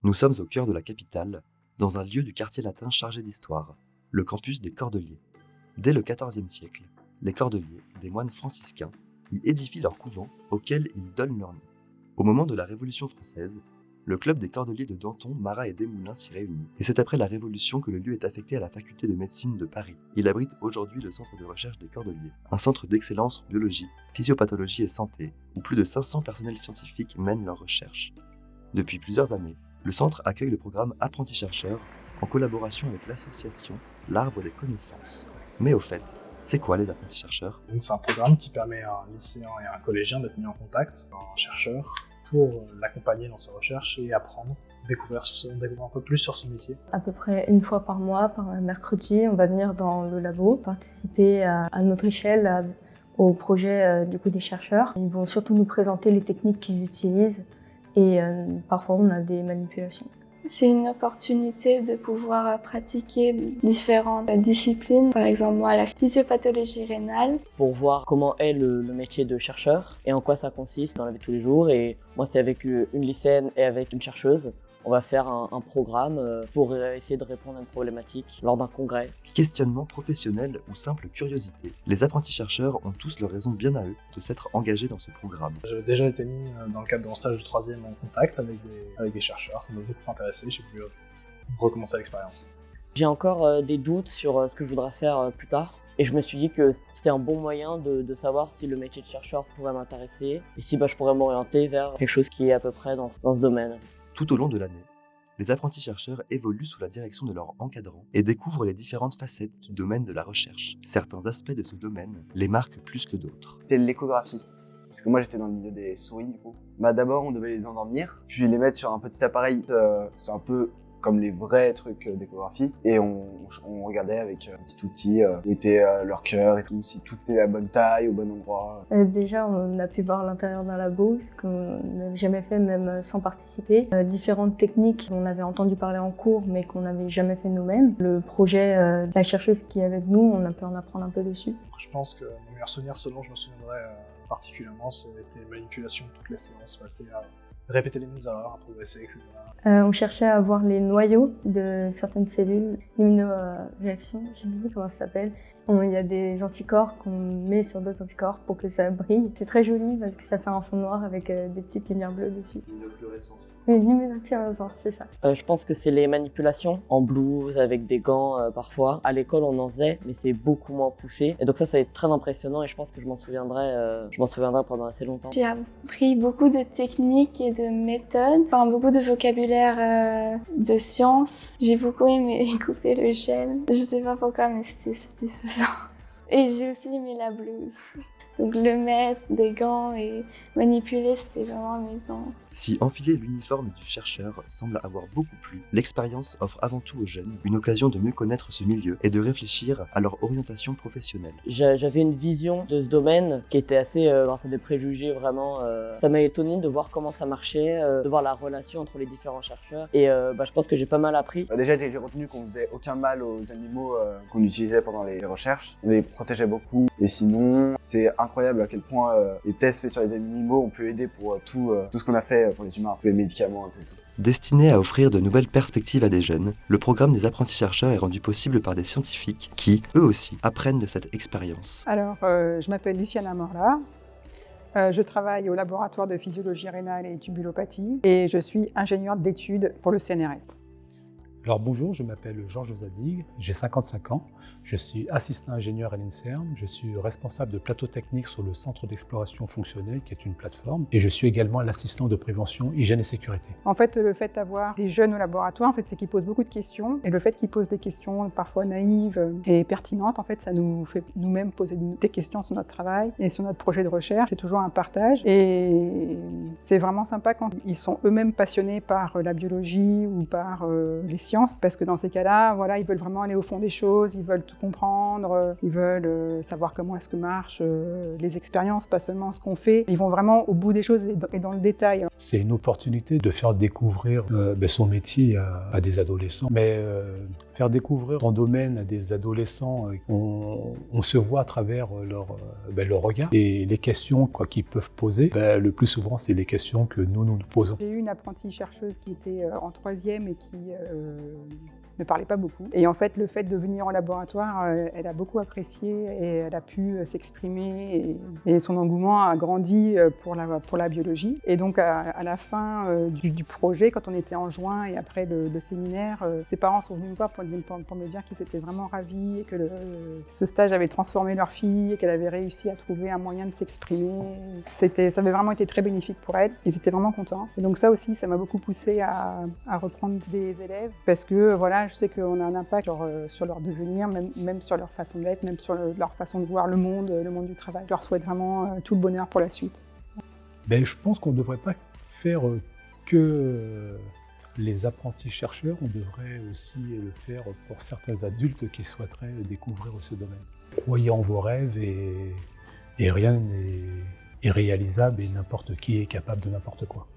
Nous sommes au cœur de la capitale, dans un lieu du quartier latin chargé d'histoire, le campus des Cordeliers. Dès le XIVe siècle, les Cordeliers, des moines franciscains, y édifient leur couvent auquel ils donnent leur nom. Au moment de la Révolution française, le club des Cordeliers de Danton, Marat et Desmoulins s'y réunit. Et c'est après la Révolution que le lieu est affecté à la faculté de médecine de Paris. Il abrite aujourd'hui le centre de recherche des Cordeliers, un centre d'excellence en biologie, physiopathologie et santé, où plus de 500 personnels scientifiques mènent leurs recherches. Depuis plusieurs années, le centre accueille le programme Apprentis-chercheurs en collaboration avec l'association L'Arbre des connaissances. Mais au fait, c'est quoi les apprentis-chercheurs ? Donc c'est un programme qui permet à un lycéen et à un collégien d'être mis en contact, un chercheur, pour l'accompagner dans sa recherche et apprendre, découvrir un peu plus sur son métier. À peu près une fois par mois, par mercredi, on va venir dans le labo, participer à notre échelle au projet des chercheurs. Ils vont surtout nous présenter les techniques qu'ils utilisent et parfois on a des manipulations. C'est une opportunité de pouvoir pratiquer différentes disciplines, par exemple moi la physiopathologie rénale. Pour voir comment est le métier de chercheur et en quoi ça consiste dans la vie de tous les jours. Et moi c'est avec une lycéenne et avec une chercheuse. On va faire un programme pour essayer de répondre à une problématique lors d'un congrès. Questionnement professionnel ou simple curiosité. Les apprentis-chercheurs ont tous leur raison bien à eux de s'être engagés dans ce programme. J'ai déjà été mis dans le cadre de mon stage de 3e en contact avec des chercheurs, ça m'a beaucoup intéressé, j'ai voulu recommencer l'expérience. J'ai encore des doutes sur ce que je voudrais faire plus tard. Et je me suis dit que c'était un bon moyen de savoir si le métier de chercheur pourrait m'intéresser et si je pourrais m'orienter vers quelque chose qui est à peu près dans ce domaine. Tout au long de l'année, les apprentis-chercheurs évoluent sous la direction de leurs encadrants et découvrent les différentes facettes du domaine de la recherche. Certains aspects de ce domaine les marquent plus que d'autres. C'était l'échographie. Parce que moi j'étais dans le milieu des souris du coup. D'abord on devait les endormir, puis les mettre sur un petit appareil. C'est un peu comme les vrais trucs d'échographie. Et on regardait avec un petit outil où était leur cœur et tout, si tout était à la bonne taille, au bon endroit. Déjà, on a pu voir l'intérieur d'un labo, ce qu'on n'avait jamais fait même sans participer. Différentes techniques qu'on avait entendu parler en cours, mais qu'on n'avait jamais fait nous-mêmes. Le projet de la chercheuse qui est avec nous, on a pu en apprendre un peu dessus. Je pense que mon meilleur souvenir, ce dont je me souviendrai particulièrement, c'était les manipulations de toute la séance, passer à répéter les mêmes erreurs, à progresser, etc. On cherchait à voir les noyaux de certaines cellules, l'immunoréaction, je ne sais plus comment ça s'appelle. Il y a des anticorps qu'on met sur d'autres anticorps pour que ça brille. C'est très joli parce que ça fait un fond noir avec des petites lumières bleues dessus. L'immunofluorescence. Une luminescence, c'est ça. Je pense que c'est les manipulations en blouse, avec des gants parfois. À l'école, on en faisait, mais c'est beaucoup moins poussé. Et donc ça va être très impressionnant et je pense que je m'en souviendrai pendant assez longtemps. J'ai appris beaucoup de techniques et de méthodes, beaucoup de vocabulaire de sciences. J'ai beaucoup aimé couper le gel. Je sais pas pourquoi, mais c'était satisfaisant. Et j'ai aussi aimé la blouse. Donc le mettre, des gants et manipuler, c'était vraiment amusant. Si enfiler l'uniforme du chercheur semble avoir beaucoup plu, l'expérience offre avant tout aux jeunes une occasion de mieux connaître ce milieu et de réfléchir à leur orientation professionnelle. J'avais une vision de ce domaine qui était assez dans des préjugés vraiment. Ça m'a étonné de voir comment ça marchait, de voir la relation entre les différents chercheurs et je pense que j'ai pas mal appris. Déjà j'ai retenu qu'on faisait aucun mal aux animaux qu'on utilisait pendant les recherches. On les protégeait beaucoup et sinon c'est incroyable à quel point les tests faits sur les animaux ont pu aider pour tout ce qu'on a fait pour les humains, tous les médicaments et tout. Destiné à offrir de nouvelles perspectives à des jeunes, le programme des apprentis-chercheurs est rendu possible par des scientifiques qui, eux aussi, apprennent de cette expérience. Alors, je m'appelle Luciana Morla. Je travaille au laboratoire de physiologie rénale et tubulopathie et je suis ingénieure d'études pour le CNRS. Alors bonjour, je m'appelle Georges Zadig, j'ai 55 ans, je suis assistant ingénieur à l'INSERM, je suis responsable de plateau technique sur le Centre d'exploration fonctionnelle qui est une plateforme et je suis également l'assistant de prévention hygiène et sécurité. En fait, le fait d'avoir des jeunes au laboratoire, c'est qu'ils posent beaucoup de questions et le fait qu'ils posent des questions parfois naïves et pertinentes, ça nous fait nous-mêmes poser des questions sur notre travail et sur notre projet de recherche. C'est toujours un partage et c'est vraiment sympa quand ils sont eux-mêmes passionnés par la biologie ou par les sciences. Parce que dans ces cas-là, ils veulent vraiment aller au fond des choses, ils veulent tout comprendre, ils veulent savoir comment est-ce que marchent les expériences, pas seulement ce qu'on fait. Ils vont vraiment au bout des choses et dans le détail. C'est une opportunité de faire découvrir son métier à des adolescents, mais Faire découvrir son domaine à des adolescents, on se voit à travers leur regard et les questions qu'ils peuvent poser. Le plus souvent, c'est les questions que nous posons. J'ai eu une apprentie chercheuse qui était en 3e et qui ne parlait pas beaucoup. Et en fait, le fait de venir en laboratoire, elle a beaucoup apprécié et elle a pu s'exprimer et son engouement a grandi pour la biologie. Et donc, à la fin du projet, quand on était en juin et après le séminaire, ses parents sont venus me voir pour me dire qu'ils étaient vraiment ravis et que ce stage avait transformé leur fille et qu'elle avait réussi à trouver un moyen de s'exprimer. Ça avait vraiment été très bénéfique pour elle. Ils étaient vraiment contents. Et donc ça aussi, ça m'a beaucoup poussée à reprendre des élèves parce que voilà, je sais qu'on a un impact sur leur devenir, même sur leur façon d'être, même sur leur façon de voir le monde du travail. Je leur souhaite vraiment tout le bonheur pour la suite. Je pense qu'on ne devrait pas faire que les apprentis chercheurs, on devrait aussi le faire pour certains adultes qui souhaiteraient découvrir ce domaine. Croyez en vos rêves et rien n'est irréalisable et n'importe qui est capable de n'importe quoi.